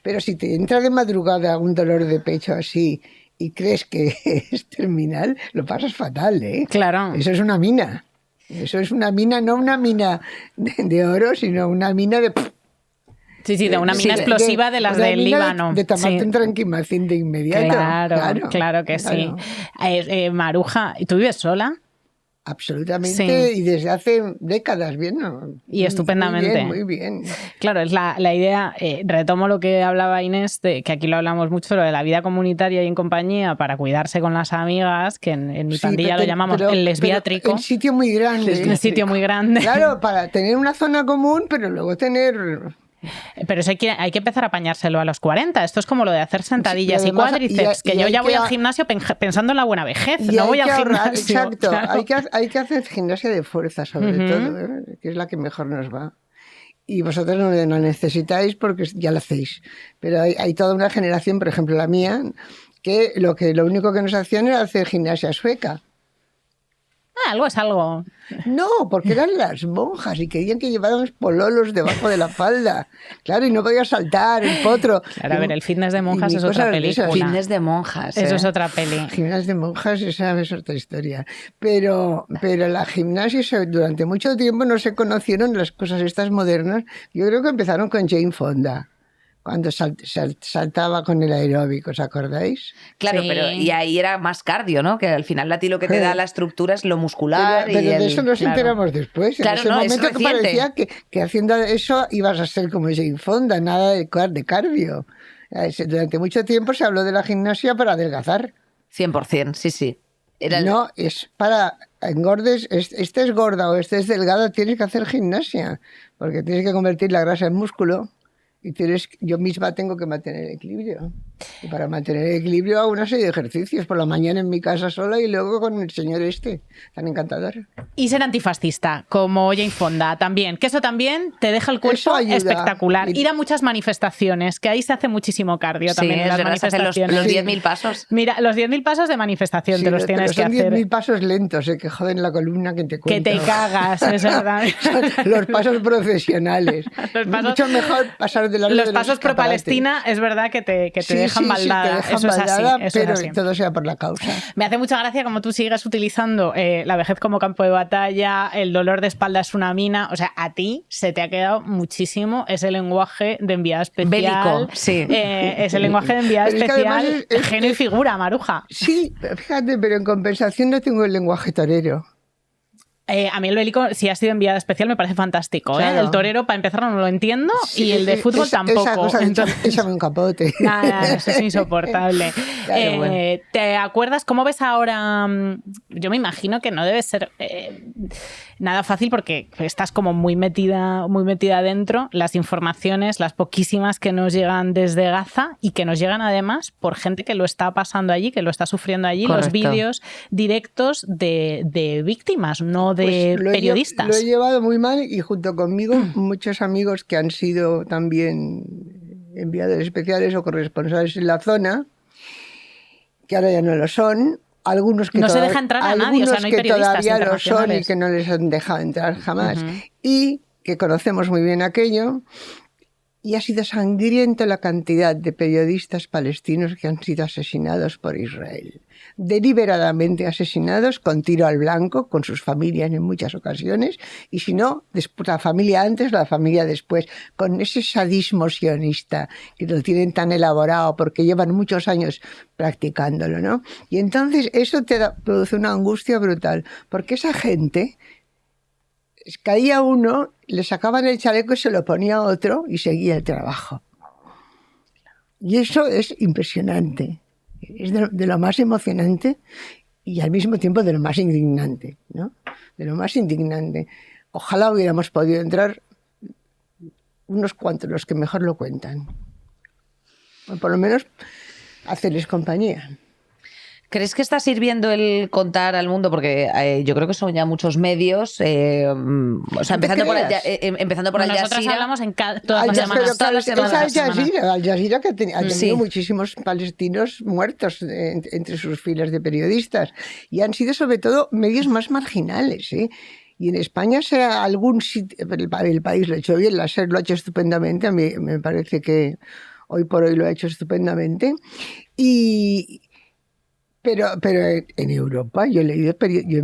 Pero si te entra de madrugada un dolor de pecho así y crees que es terminal, lo pasas fatal, ¿eh? Claro. Eso es una mina. Eso es una mina, no una mina de oro, sino una mina de... Sí, de una mina explosiva de las del Líbano. De tomarte un tranquimacín de inmediato. Claro que sí. Maruja, ¿tú vives sola? Absolutamente, y desde hace décadas, bien, ¿no? Y estupendamente. Muy bien. Claro, es la idea, retomo lo que hablaba Inés, que aquí lo hablamos mucho, lo de la vida comunitaria y en compañía para cuidarse con las amigas, que en mi pandilla lo llamamos el lesbiátrico. Un sitio muy grande. Un sitio muy grande. Claro, para tener una zona común, pero luego tener... Pero eso hay que empezar a apañárselo a los 40. Esto es como lo de hacer sentadillas y cuádriceps, que yo ya voy al gimnasio pensando en la buena vejez, no voy al gimnasio. Exacto, claro. hay que hacer gimnasia de fuerza sobre todo, que es la que mejor nos va. Y vosotros no la necesitáis porque ya lo hacéis. Pero hay toda una generación, por ejemplo la mía, que lo único que nos hacían era hacer gimnasia sueca. Algo es algo. No, porque eran las monjas y querían que lleváramos pololos debajo de la falda. Claro, y no podía saltar el potro. Claro, a ver, el fitness de monjas es otra película. Fitness de monjas. Eso es otra peli. Gimnasia de monjas, esa es otra historia. Pero la gimnasia, durante mucho tiempo no se conocieron las cosas estas modernas. Yo creo que empezaron con Jane Fonda. Cuando saltaba con el aeróbico, ¿os acordáis? Claro, Sí. pero y ahí era más cardio, ¿no? Que al final a ti lo que te da la estructura es lo muscular. Pero de eso nos enteramos después. Claro, en ese no, es momento que reciente. parecía que haciendo eso ibas a ser como Jane Fonda, nada de cardio. Durante mucho tiempo se habló de la gimnasia para adelgazar. 100%, sí. No, es para engordes, estés gorda o estés delgada, tienes que hacer gimnasia, porque tienes que convertir la grasa en músculo. Y yo misma tengo que mantener el equilibrio. Y para mantener el equilibrio hago una serie de ejercicios por la mañana en mi casa sola y luego con el señor tan encantador. Y ser antifascista, como Jane Fonda también, que eso también te deja el cuerpo espectacular. Ir a muchas manifestaciones, que ahí se hace muchísimo cardio también en las manifestaciones. Los 10.000 pasos. Mira, los 10.000 pasos de manifestación te los tienes que hacer. Son 10.000 pasos lentos, que joden la columna que te cuento. Que te cagas, es verdad. Los pasos profesionales. Los pasos, mucho mejor pasar de los pasos pro Palestina, es verdad que te dejan dejan baldada. te dejan Eso baldada, es así. pero es así. todo sea por la causa. Me hace mucha gracia como tú sigues utilizando la vejez como campo de batalla, el dolor de espalda es una mina. O sea, a ti se te ha quedado muchísimo ese lenguaje de enviada especial. Bélico, sí. Ese lenguaje de enviada Pero es que además especial, genio y figura, Maruja. Sí, fíjate, pero en compensación no tengo el lenguaje torero. A mí el bélico, si ha sido enviada especial, me parece fantástico. Claro. El torero, para empezar, no lo entiendo Sí, y el de fútbol tampoco. Esa cosa de Entonces, échame un capote. nada, eso es insoportable. Claro, bueno. ¿Te acuerdas cómo ves ahora? Yo me imagino que no debe ser nada fácil porque estás como muy metida dentro. Las informaciones, las poquísimas que nos llegan desde Gaza y que nos llegan además por gente que lo está pasando allí, que lo está sufriendo allí, Correcto. los vídeos directos de víctimas, no de Pues periodistas. Lo he llevado muy mal y junto conmigo muchos amigos que han sido también enviados especiales o corresponsales en la zona, que ahora ya no lo son. Algunos que No se deja entrar a nadie, o sea, no hay que periodistas todavía lo son y internacionales. que no les han dejado entrar jamás. Y que conocemos muy bien aquello. Y ha sido sangriento la cantidad de periodistas palestinos que han sido asesinados por Israel. Deliberadamente asesinados con tiro al blanco, con sus familias en muchas ocasiones, y si no, después, la familia antes, la familia después, con ese sadismo sionista que lo tienen tan elaborado porque llevan muchos años practicándolo, ¿no? Y entonces eso produce una angustia brutal, porque esa gente... Caía uno, le sacaban el chaleco y se lo ponía a otro y seguía el trabajo. Y eso es impresionante. Es de lo más emocionante y al mismo tiempo de lo más indignante, ¿no? De lo más indignante. Ojalá hubiéramos podido entrar unos cuantos, los que mejor lo cuentan. O por lo menos hacerles compañía. ¿Crees que está sirviendo el contar al mundo? Porque yo creo que son ya muchos medios, o sea, empezando por Al Nosotras Jazeera. hablamos en todas las Pero semanas. claro, las semanas. es Al Jazeera que ha tenido Sí. muchísimos palestinos muertos entre sus filas de periodistas y han sido sobre todo medios más marginales, ¿eh? Y en España sea algún sitio, el país lo ha hecho bien, la SER lo ha hecho estupendamente, a mí me parece que hoy por hoy lo ha hecho estupendamente. Pero en Europa yo he leído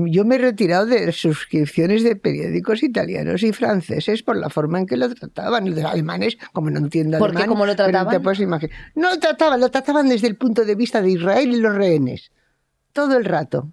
yo me he retirado de suscripciones de periódicos italianos y franceses por la forma en que lo trataban. Los alemanes, como no entiendo ¿Por qué? alemán, ¿Cómo lo pero trataban? te puedes imaginar. No lo trataban desde el punto de vista de Israel y los rehenes. Todo el rato.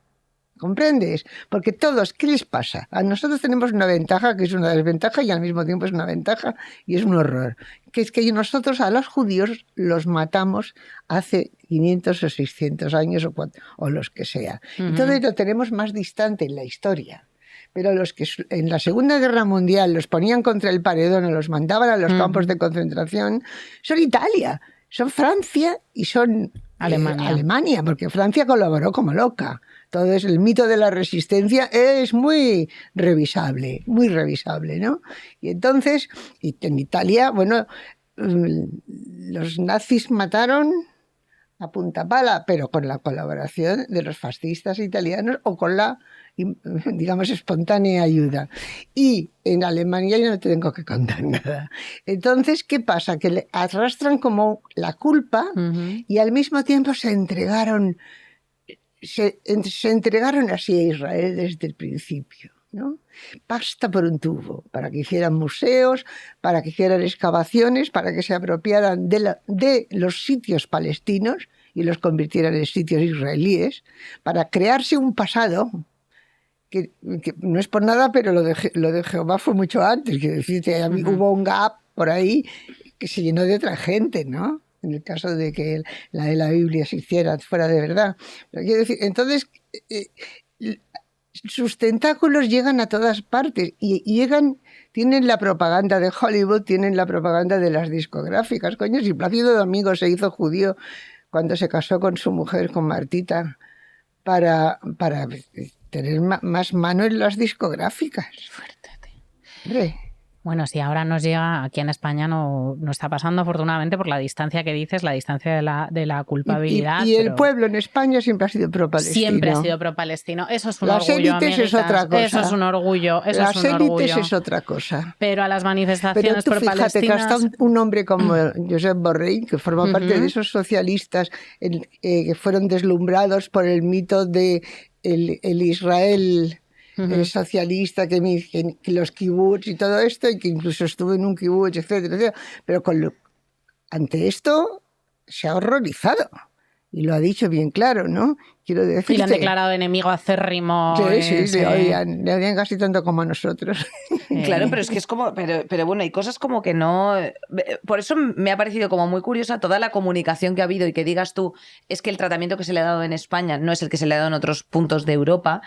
¿Comprendes? Porque todos, ¿qué les pasa? A nosotros tenemos una ventaja que es una desventaja y al mismo tiempo es una ventaja y es un horror. Que es que nosotros a los judíos los matamos hace 500 o 600 años o los que sea. Entonces lo tenemos más distante en la historia. Pero los que en la Segunda Guerra Mundial los ponían contra el paredón o los mandaban a los campos de concentración, son Italia, son Francia y son Alemania, porque Francia colaboró como loca. Entonces, el mito de la resistencia es muy revisable, ¿no? Y entonces, en Italia, bueno, los nazis mataron a punta pala, pero con la colaboración de los fascistas italianos o con la, digamos, espontánea ayuda. Y en Alemania yo no te tengo que contar nada. Entonces, ¿qué pasa? Que le arrastran como la culpa y al mismo tiempo se entregaron así a Israel desde el principio, ¿no? Pasta por un tubo, para que hicieran museos, para que hicieran excavaciones, para que se apropiaran de los sitios palestinos y los convirtieran en sitios israelíes, para crearse un pasado que no es por nada, pero lo de Jehová fue mucho antes, que decirte, hubo un gap por ahí que se llenó de otra gente, ¿no? En el caso de que la de la Biblia se hiciera fuera de verdad. Pero quiero decir, entonces, sus tentáculos llegan a todas partes y tienen la propaganda de Hollywood, tienen la propaganda de las discográficas. Coño, si Plácido Domingo se hizo judío cuando se casó con su mujer, con Martita, para tener más mano en las discográficas. Fuerte. Hombre. Bueno, si ahora nos llega, aquí en España no está pasando afortunadamente por la distancia que dices, la distancia de la culpabilidad. Y el pueblo en España siempre ha sido pro-palestino. Siempre ha sido pro-palestino. Eso es un las orgullo. Las élites es otra cosa. Eso es un orgullo. Las élites es otra cosa. Pero a las manifestaciones pro-palestinas... Fíjate que hasta un hombre como Josep Borrell, que forma parte de esos socialistas que fueron deslumbrados por el mito de el Israel... socialista, que los kibbutz y todo esto, y que incluso estuvo en un kibbutz, etcétera, pero ante esto se ha horrorizado. Y lo ha dicho bien claro, ¿no? Quiero decirte... Y lo han declarado enemigo acérrimo. Sí, le odian casi tanto como a nosotros. Claro, pero es que es como... Pero bueno, hay cosas como que no... Por eso me ha parecido como muy curiosa toda la comunicación que ha habido y que digas tú, es que el tratamiento que se le ha dado en España no es el que se le ha dado en otros puntos de Europa,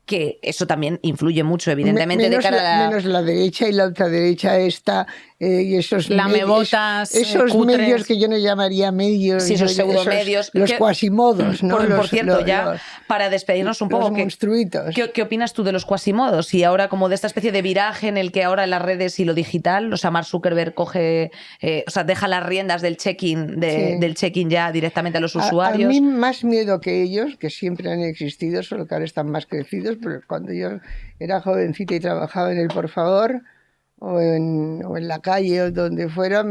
que eso también influye mucho, evidentemente, de cara a menos la derecha y la ultraderecha esta, y esos lamebotas, esos medios que yo no llamaría medios, sí, esos pseudomedios, los cuasimodos, ¿no? Por cierto, para despedirnos un poco, ¿qué opinas tú de los cuasimodos? Y ahora como de esta especie de viraje en el que ahora en las redes y lo digital, o sea, Mark Zuckerberg deja las riendas del check-in ya directamente a los usuarios. A mí más miedo que ellos, que siempre han existido, solo que ahora están más crecidos, pero cuando yo era jovencita y trabajaba en el Por Favor o en la calle o donde fuera,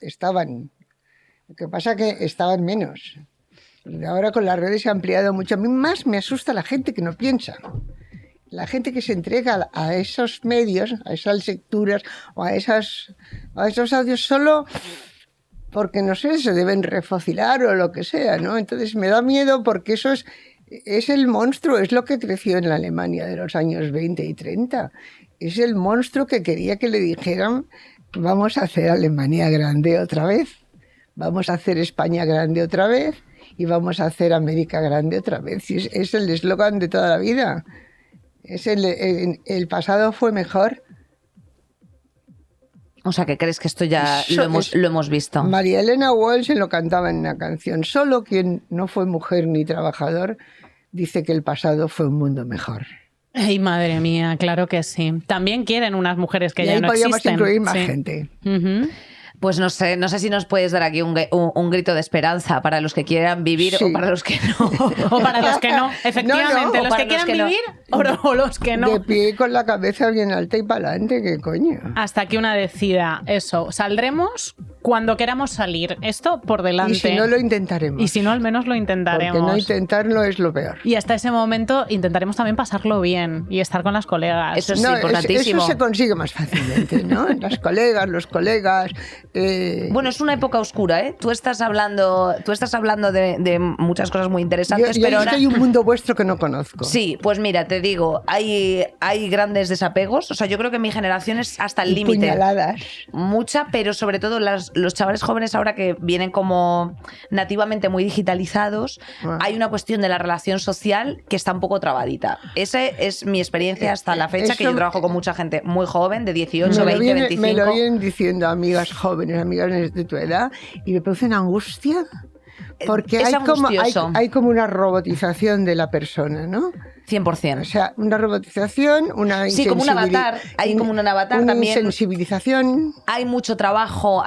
estaban. Lo que pasa es que estaban menos. Ahora con las redes se ha ampliado mucho. A mí más me asusta la gente que no piensa. La gente que se entrega a esos medios, a esas lecturas o a esos audios solo porque, no sé, se deben refocilar o lo que sea, ¿no? Entonces me da miedo porque eso es el monstruo, es lo que creció en la Alemania de los años 20 y 30. Es el monstruo que quería que le dijeran, vamos a hacer Alemania grande otra vez, vamos a hacer España grande otra vez y vamos a hacer América grande otra vez. Es el eslogan de toda la vida. El pasado fue mejor. O sea, que crees que esto ya lo hemos visto. María Elena Walsh lo cantaba en una canción. Solo quien no fue mujer ni trabajador dice que el pasado fue un mundo mejor. Ay, madre mía, claro que sí. También quieren unas mujeres que ya no existen. Y ahí podríamos incluir más gente. Pues no sé si nos puedes dar aquí un grito de esperanza para los que quieran vivir o para los que no. O para los que no, efectivamente. No, los que quieran vivir o los que no. De pie con la cabeza bien alta y para adelante, ¿qué coño? Hasta que una decida eso. Saldremos cuando queramos salir. Esto por delante. Y si no, lo intentaremos. Y si no, al menos lo intentaremos. Porque no intentarlo es lo peor. Y hasta ese momento intentaremos también pasarlo bien y estar con las colegas. Eso es importantísimo. Eso se consigue más fácilmente, ¿no? Las colegas, los colegas... Bueno, es una época oscura, ¿eh? Tú estás hablando de muchas cosas muy interesantes, pero ahora hay un mundo vuestro que no conozco. Sí, pues mira, te digo, hay grandes desapegos. O sea, yo creo que mi generación es hasta el límite. Puñaladas. Mucha, pero sobre todo los chavales jóvenes ahora que vienen como nativamente muy digitalizados, hay una cuestión de la relación social que está un poco trabadita. Esa es mi experiencia hasta la fecha, que yo trabajo con mucha gente muy joven, de 18, 20, 25. Me lo vienen diciendo amigas jóvenes, amigas de tu edad, y me produce una angustia porque hay como una robotización de la persona, ¿no? 100%. O sea, una robotización, sí, como un avatar. Hay como un avatar una también. Insensibilización. Hay mucho trabajo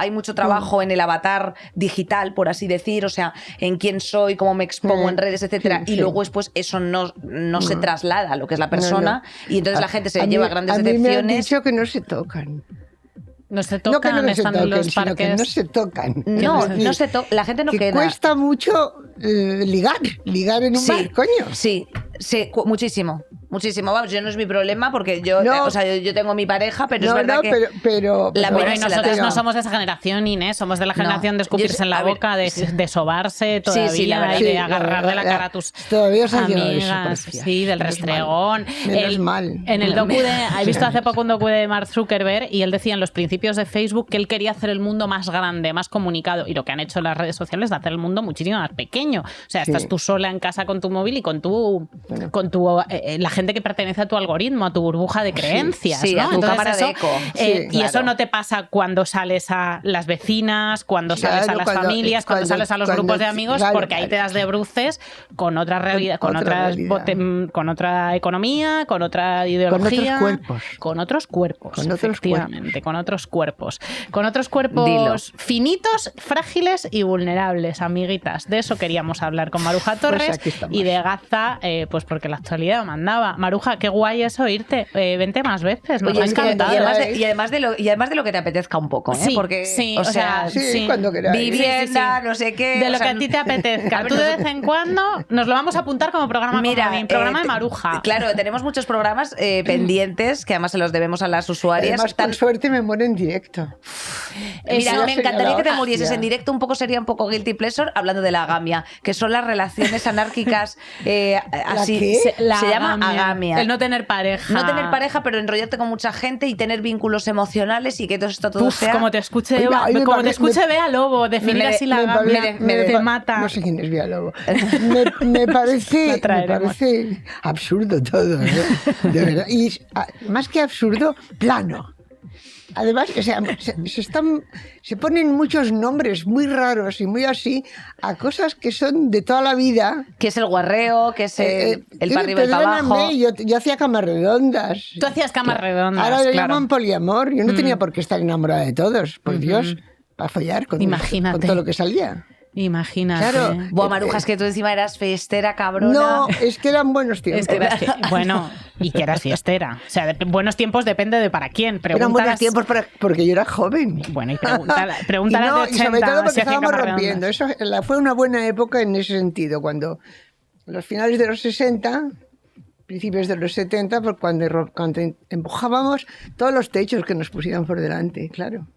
en el avatar digital, por así decir, o sea, en quién soy, cómo me expongo en redes, etcétera. Y luego después eso no se traslada a lo que es la persona, y entonces la gente se lleva grandes decepciones. A mí me han dicho que no se tocan. No se tocan, no están en los parques. Que no se tocan. No se toca. La gente no queda. Cuesta mucho ligar en un bar, coño. Sí, muchísimo. Vamos, yo no es mi problema porque yo tengo mi pareja, pero es verdad que... Pero nosotros no somos de esa generación, Inés, somos de la generación de escupirse en la boca, de sobarse todavía, de agarrar de la cara a tus amigas, del restregón. Menos mal. En el docu he visto hace poco un docu de Mark Zuckerberg y él decía en los principios de Facebook que él quería hacer el mundo más grande, más comunicado, y lo que han hecho las redes sociales es hacer el mundo muchísimo más pequeño. O sea, estás tú sola en casa con tu móvil y con la gente gente que pertenece a tu algoritmo, a tu burbuja de creencias, sí, ¿no? a tu Entonces cámara de eco. Y eso no te pasa cuando sales a las vecinas, cuando sales a las familias, cuando sales a los grupos de amigos, porque ahí te das de bruces con otra realidad, con otra economía, con otra ideología, con otros cuerpos, efectivamente, con otros cuerpos finitos, frágiles y vulnerables, amiguitas. De eso queríamos hablar con Maruja Torres y de Gaza, pues porque la actualidad mandaba. Maruja, qué guay es oírte. Vente más veces, nos has cantado. Y además de lo que te apetezca un poco, ¿eh? Sí, porque, sí, o sea, cuando queráis. Vivienda, no sé qué. De lo que a ti te apetezca. Tú de vez en cuando nos lo vamos a apuntar como programa, programa de Maruja. Claro, tenemos muchos programas pendientes que además se los debemos a las usuarias. Además, con suerte me muero en directo. Mira, me encantaría que te murieses en directo, sería un poco guilty pleasure, hablando de la agamia, que son las relaciones anárquicas, así se llama agamia. El no tener pareja. No tener pareja, pero enrollarte con mucha gente y tener vínculos emocionales y que todo sea... Como te escuche Bea Lobo, definir así la agamia, te mata. No sé quién es Bea Lobo. Me parece absurdo todo, ¿no? De verdad. Y más que absurdo, plano. Además, o sea, se ponen muchos nombres muy raros y muy así a cosas que son de toda la vida. Que es el guarreo, que es el para arriba y para abajo. Yo hacía camas redondas. Tú hacías camas redondas. Ahora lo llaman poliamor. Yo no tenía por qué estar enamorada de todos. Por Dios, para follar con todo lo que salía. Imagínate. Claro. Buah, Maruja, es que tú encima eras fiestera, cabrona. No, es que eran buenos tiempos. Bueno, y que eras fiestera. O sea, buenos tiempos depende de para quién. Eran buenos tiempos porque yo era joven. Bueno, y pregúntale de 80. Y sobre todo porque estábamos rompiendo. Eso fue una buena época en ese sentido, cuando los finales de los 60, principios de los 70, cuando empujábamos todos los techos que nos pusieran por delante, claro.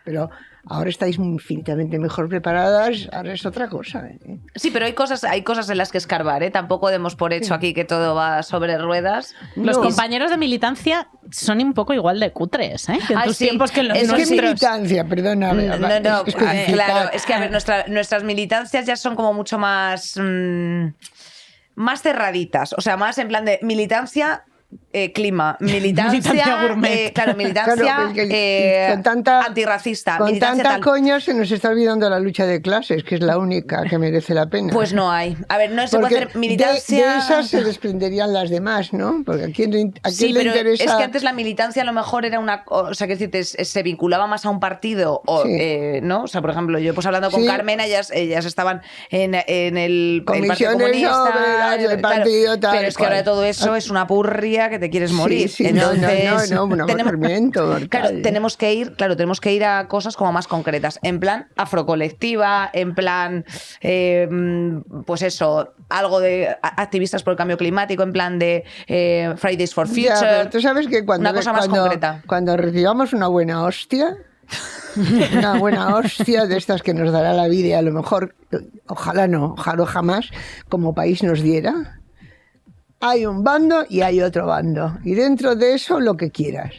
Pero ahora estáis infinitamente mejor preparadas, ahora es otra cosa. Sí, pero hay cosas en las que escarbar, ¿eh? Tampoco demos por hecho aquí que todo va sobre ruedas. Los compañeros de militancia son un poco igual de cutres, ¿eh? En tus tiempos que en los nuestros. ¿Qué militancia? Perdona. No, claro, es que a ver, nuestras militancias ya son como mucho más cerraditas, o sea, más en plan de militancia... clima, militancia gourmet. Militancia antirracista. Con tanta coña se nos está olvidando la lucha de clases, que es la única que merece la pena. Pues no hay. A ver, no se puede hacer militancia... De esas se desprendería las demás, ¿no? Porque a quién le interesa... Es que antes la militancia a lo mejor era una... O sea, que decirte, se vinculaba más a un partido, ¿no? O sea, por ejemplo, yo pues hablando con Carmen, ellas estaban en el Partido Comunista... el partido tal, pero es que ahora todo eso es una purria que te quieres morir. Entonces, tenemos que ir a cosas como más concretas, en plan afrocolectiva, en plan pues eso, algo de activistas por el cambio climático, en plan de Fridays for Future. Pero tú sabes que una cosa más concreta. Cuando recibamos una buena hostia de estas que nos dará la vida, y a lo mejor, ojalá jamás, como país nos diera. Hay un bando y hay otro bando. Y dentro de eso lo que quieras.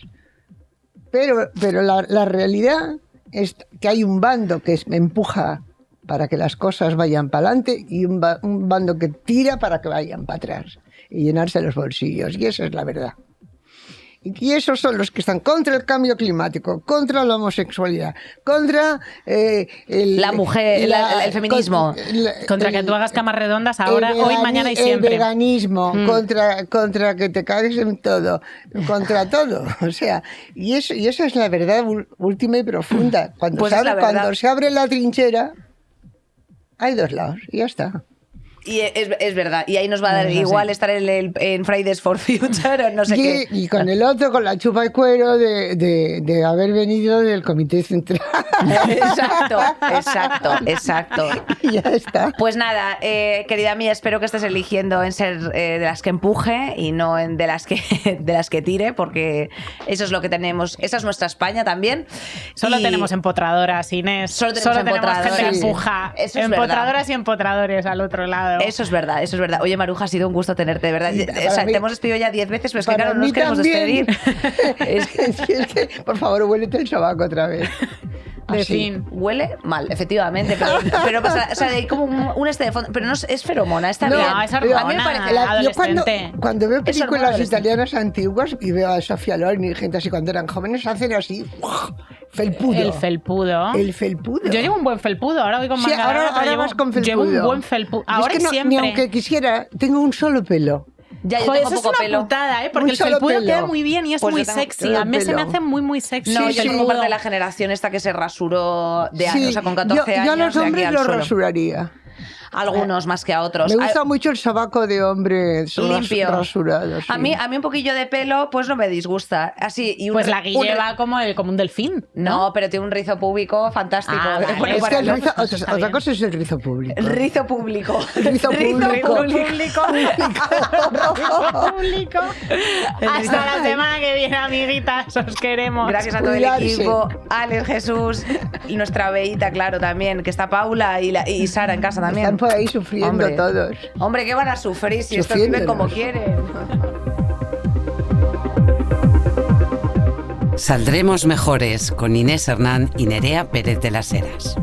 Pero la realidad es que hay un bando que empuja para que las cosas vayan para adelante y un bando que tira para que vayan para atrás. Y llenarse los bolsillos. Y esa es la verdad. Y esos son los que están contra el cambio climático, contra la homosexualidad, contra la mujer, el feminismo. Contra que tú hagas camas redondas ahora, hoy, mañana y siempre. El veganismo, contra que te cagues en todo, contra todo. O sea, y esa es la verdad última y profunda. Cuando se abre la trinchera, hay dos lados y ya está. Y es verdad, y ahí nos va a dar igual estar en Fridays for Future o no sé qué. Y con el otro, con la chupa de cuero de haber venido del Comité Central. Exacto. Ya está. Pues nada, querida mía, espero que estés eligiendo en ser de las que empuje y no de las que tire, porque eso es lo que tenemos. Esa es nuestra España también. Solo tenemos empotradoras, Inés. Solo tenemos gente que empuja. Empotradoras y empotradores al otro lado. Eso es verdad. Oye, Maruja, ha sido un gusto tenerte, de verdad. Te hemos despedido ya 10 veces, pero es que claro, no nos queremos despedir. Es que, por favor, huélete el sobaco otra vez. De Así. fin. Huele mal, efectivamente, pero pasa, o sea, hay como un este de fondo, pero no es feromona, está No, bien. es pero a mí me hormona. parece Yo cuando, Adolescente. cuando veo Es hormona películas adolescente. italianas antiguas y veo a Sofía Loren y gente así cuando eran jóvenes, hacen así, felpudo. El felpudo. El felpudo. Yo llevo un buen felpudo, ahora voy con Sí, manga larga, pero ahora llevo, vas con felpudo. llevo un buen felpudo. Yo Ahora es que y no, siempre. ni aunque quisiera, tengo un solo pelo. Ya yo Joder, tengo eso es poco una pelo. putada, porque Un el solo felpudo pelo. queda muy bien y es Pues muy yo tengo sexy. solo A mí se me pelo. hace muy, muy sexy. No, el yo formo felpudo. parte de la generación esta que se rasuró de años, o sea, con 14 yo años. a los de aquí hombres al los suelo. rasuraría. Algunos más que a otros. Me gusta mucho el sobaco de hombre Limpio. rasurado. Sí. A mí un poquillo de pelo, pues no me disgusta. Así, y Pues la Guille un- va como un delfín. No, pero tiene un rizo púbico fantástico. Ah, vale. Bueno, Es para que el los- rizo, pues está otra bien. cosa es el rizo público. rizo público. Rizo público. Público. Hasta la semana que viene, amiguitas. Os queremos. Gracias a todo el Cuidarse. equipo, Alex, Jesús y nuestra Beita, claro, también, que está Paula y Sara en casa también. Están por ahí sufriendo Hombre. todos. Hombre, ¿qué van a sufrir si estos viven como quieren? Saldremos mejores con Inés Hernán y Nerea Pérez de las Heras.